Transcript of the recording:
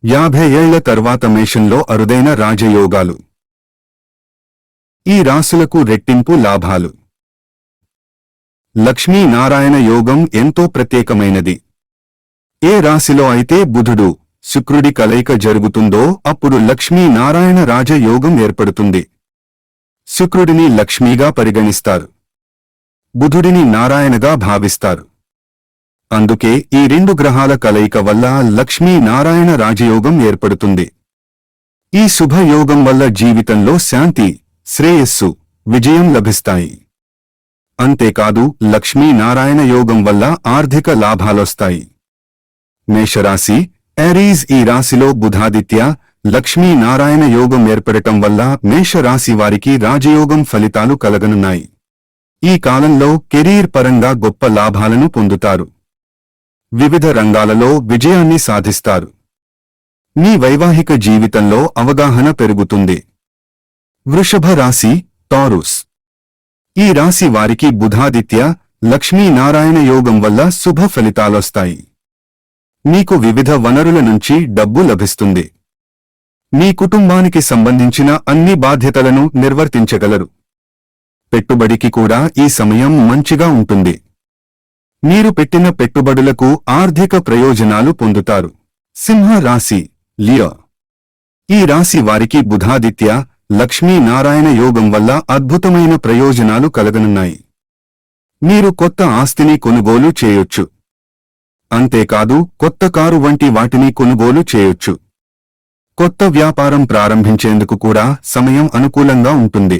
50 ఏళ్ల తర్వాత మేషంలో అరుదైన రాజయోగాలు. ఈ రాశులకు రెట్టింపు లాభాలు. లక్ష్మీనారాయణ యోగం ఎంతో ప్రత్యేకమైనది. ఏ రాశిలో అయితే బుధుడు, శుక్రుడి కలయిక జరుగుతుందో అప్పుడు లక్ష్మీనారాయణ రాజయోగం ఏర్పడుతుంది. శుక్రుడిని లక్ష్మీగా పరిగణిస్తారు, బుధుడిని నారాయణగా భావిస్తారు. అందుకే ఈ రెండు గ్రహాల కలయిక వల్ల లక్ష్మీనారాయణ రాజయోగం ఏర్పడుతుంది. ఈ శుభయోగం వల్ల జీవితంలో శాంతి, శ్రేయస్సు, విజయం లభిస్తాయి. అంతేకాదు లక్ష్మీనారాయణ యోగం వల్ల ఆర్థిక లాభాలొస్తాయి. మేషరాశి, ఏరీస్. ఈ రాశిలో బుధాదిత్య, లక్ష్మీనారాయణ యోగం ఏర్పడటం వల్ల మేషరాశి వారికి రాజయోగం ఫలితాలు కలగనున్నాయి. ఈ కాలంలో కెరీర్ పరంగా గొప్ప లాభాలను పొందుతారు. వివిధ రంగాలలో విజయాన్ని సాధిస్తారు. మీ వైవాహిక జీవితంలో అవగాహన పెరుగుతుంది. వృషభ రాశి, టారస్. ఈ రాశి వారికి బుధాదిత్య, లక్ష్మీనారాయణ యోగం వల్ల శుభ ఫలితాలొస్తాయి. మీకు వివిధ వనరుల నుంచి డబ్బు లభిస్తుంది. మీ కుటుంబానికి సంబంధించిన అన్ని బాధ్యతలను నిర్వర్తించగలరు. పెట్టుబడికి కూడా ఈ సమయం మంచిగా ఉంటుంది. మీరు పెట్టిన పెట్టుబడులకు ఆర్థిక ప్రయోజనాలు పొందుతారు. సింహ రాశి, లియో. ఈ రాశి వారికి బుధాదిత్య, లక్ష్మీనారాయణ యోగం వల్ల అద్భుతమైన ప్రయోజనాలు కలగనున్నాయి. మీరు కొత్త ఆస్తిని కొనుగోలు చేయొచ్చు. అంతేకాదు కొత్త కారు వంటి వాటిని కొనుగోలు చేయొచ్చు. కొత్త వ్యాపారం ప్రారంభించేందుకు కూడా సమయం అనుకూలంగా ఉంటుంది.